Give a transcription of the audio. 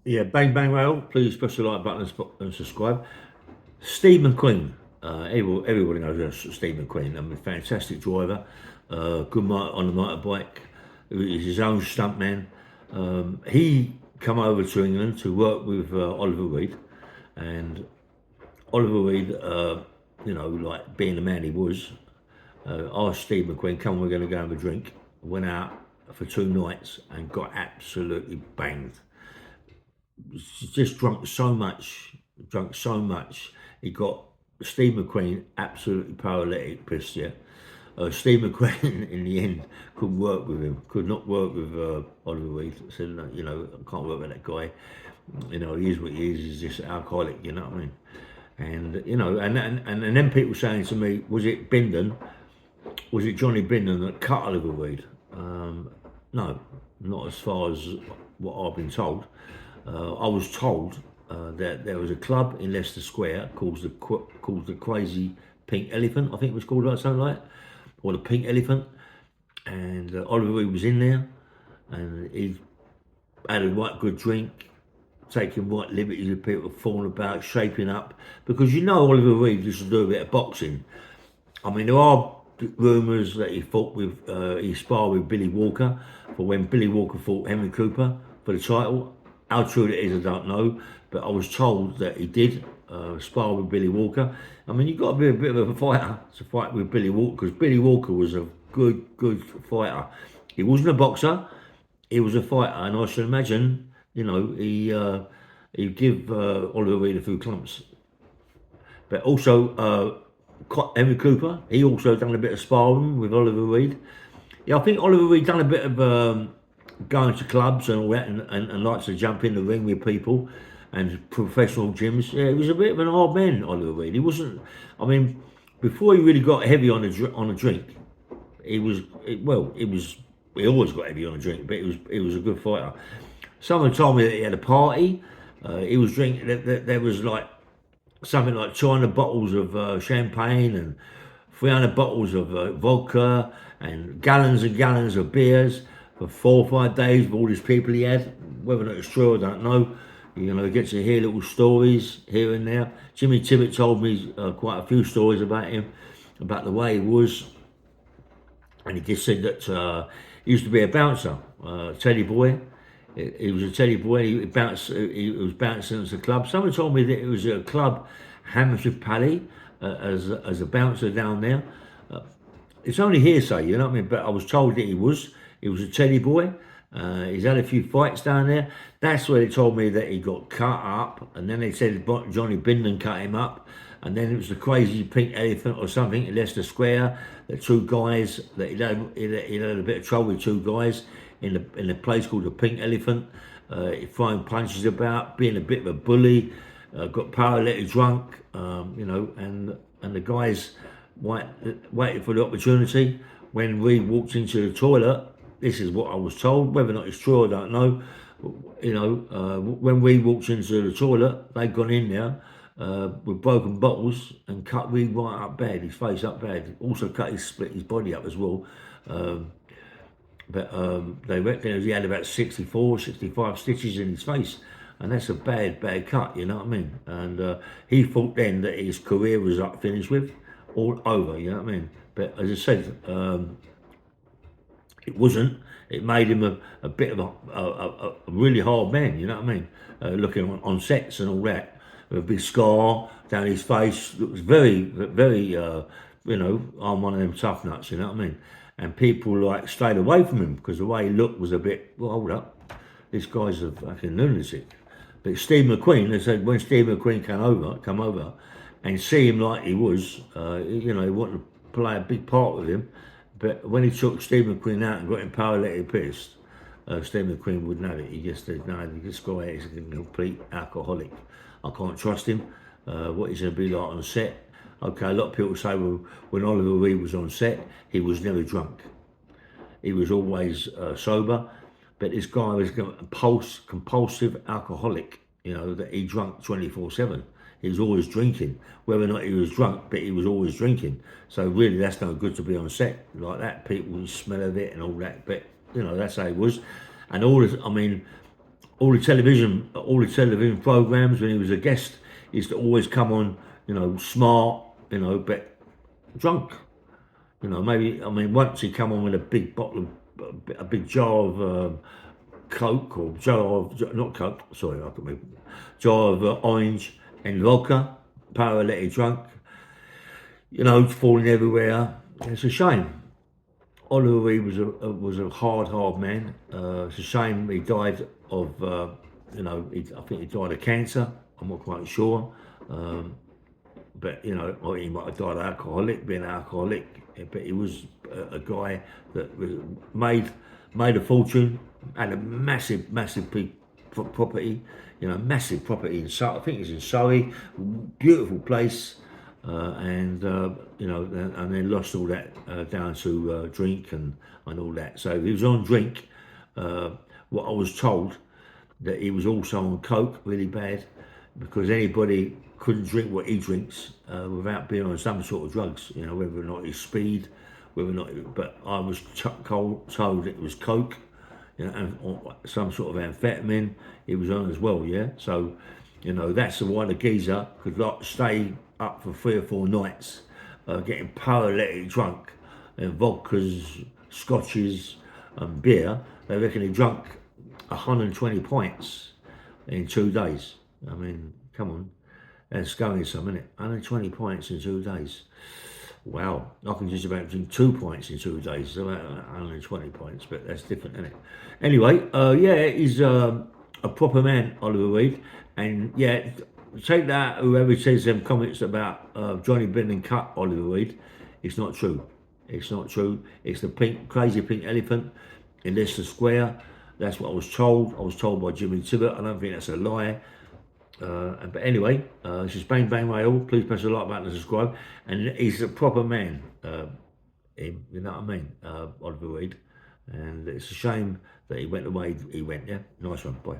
Yeah, bang bang rail. Please press the like button and subscribe. Steve McQueen. Everybody knows Steve McQueen. I mean, fantastic driver. Good on the motorbike. He's his own stuntman. He come over to England to work with Oliver Reed, and Oliver Reed, like being the man he was, asked Steve McQueen, "Come, we're going to go have a drink." Went out for 2 nights and got absolutely banged. Just drunk so much. He got Steve McQueen absolutely paralytic, pissed. Yeah. Steve McQueen in the end couldn't work with him. Could not work with Oliver Reed. Said, "No, I can't work with that guy. He is what he is. He's just alcoholic. You know what I mean?" And and then people saying to me, "Was it Bindon? Was it Johnny Bindon that cut Oliver Reed?" No, not as far as what I've been told. I was told that there was a club in Leicester Square called the Crazy Pink Elephant. I think it was called like something like that, or the Pink Elephant. And Oliver Reed was in there, and he had a right good drink, taking right liberties with people falling about, shaping up, because Oliver Reed used to do a bit of boxing. I mean, there are rumours that he sparred with Billy Walker for when Billy Walker fought Henry Cooper for the title. How true it is, I don't know, but I was told that he did spar with Billy Walker. I mean, you've got to be a bit of a fighter to fight with Billy Walker, because Billy Walker was a good fighter. He wasn't a boxer, he was a fighter, and I should imagine, he'd give Oliver Reed a few clumps. But also, Henry Cooper, he also done a bit of sparring with Oliver Reed. Yeah, I think Oliver Reed done a bit of going to clubs and all that, and likes to jump in the ring with people and professional gyms. Yeah, he was a bit of an hard man, Oliver Reed. He wasn't. I mean, before he really got heavy on a drink, he was well. He was. He always got heavy on a drink, but he was a good fighter. Someone told me that he had a party. He was drinking. There was like something like 200 bottles of champagne and 300 bottles of vodka and gallons of beers for 4 or 5 days with all these people he had. Whether or not it's true, I don't know. You get to hear little stories here and there. Jimmy Tibbet told me quite a few stories about him, about the way he was. And he just said that he used to be a bouncer, teddy boy. He was a teddy boy. He was bouncing at the club. Someone told me that it was a club, Hammersmith Pally, as a bouncer down there. It's only hearsay, you know what I mean? But I was told that he was. He was a teddy boy. He's had a few fights down there. That's where they told me that he got cut up, and then they said Johnny Bindon cut him up, and then it was the Crazy Pink Elephant or something in Leicester Square. The two guys that he had a bit of trouble with, two guys in a place called the Pink Elephant, throwing punches about, being a bit of a bully, got paralytic drunk, and the guys waited for the opportunity. When Reed walked into the toilet, this is what I was told. Whether or not it's true, I don't know. When Reed walked into the toilet, they'd gone in there with broken bottles and cut Reed right up bad, his face up bad. Also split his body up as well. But they reckon he had about 64, 65 stitches in his face. And that's a bad cut, you know what I mean? And he thought then that his career was up, finished with, all over, you know what I mean? But as I said, it wasn't. It made him a bit of a really hard man, you know what I mean? Looking on sets and all that, with a big scar down his face. It was very, I'm one of them tough nuts, you know what I mean? And people like stayed away from him because the way he looked was a bit, well, hold up, this guy's a fucking lunatic. But Steve McQueen, they said when Steve McQueen come over and see him like he was, he wanted to play a big part with him. But when he took Steve McQueen out and got him paralytic pissed, Steve McQueen wouldn't have it. He just said, no, this guy is a complete alcoholic. I can't trust him. What he's going to be like on set. Okay, a lot of people say, well, when Oliver Reed was on set, he was never drunk. He was always sober. But this guy was a compulsive alcoholic, that he drank 24/7. He was always drinking. Whether or not he was drunk, but he was always drinking. So really, that's no good to be on set like that. People would smell of it and all that. But, that's how he was. And all this, I mean, all the television programs when he was a guest, he used to always come on, smart, but drunk. Maybe, I mean, once he come on with a big bottle of, a big jar of Coke, or jar of, not Coke, sorry, I could be, jar of orange and vodka, paralytic drunk, falling everywhere. It's a shame. Oliver Reed was a hard man. It's a shame he died of, I think he died of cancer. I'm not quite sure. But or he might have died alcoholic, being alcoholic. But he was a guy that was made a fortune, had a massive property, massive property in Surrey. I think it's in Surrey, beautiful place, and then lost all that down to drink and all that. So he was on drink. What I was told, that he was also on coke, really bad, because anybody couldn't drink what he drinks without being on some sort of drugs, whether or not it's speed, whether or not. But I was told it was coke, or some sort of amphetamine he was on as well, yeah. So, that's why the geezer could stay up for 3 or 4 nights, getting paralytic drunk, and vodkas, scotches, and beer. They reckon he drunk 120 pints in 2 days. I mean, come on, that's going some, isn't it? 120 pints in 2 days. Wow, I can just about drink 2 pints in 2 days, so about 120 pints, but that's different, isn't it? Anyway, yeah, he's a proper man, Oliver Reed, and yeah, take that, whoever says them comments about Johnny Bindon cut Oliver Reed, it's not true. It's not true. It's the crazy pink elephant in Leicester Square. That's what I was told. I was told by Jimmy Tibbet. I don't think that's a lie. But anyway, this is Bang Bang Rail. Please press the like button and subscribe. And he's a proper man, you know what I mean, Oliver Reed. And it's a shame that he went the way he went, yeah? Nice one, bye.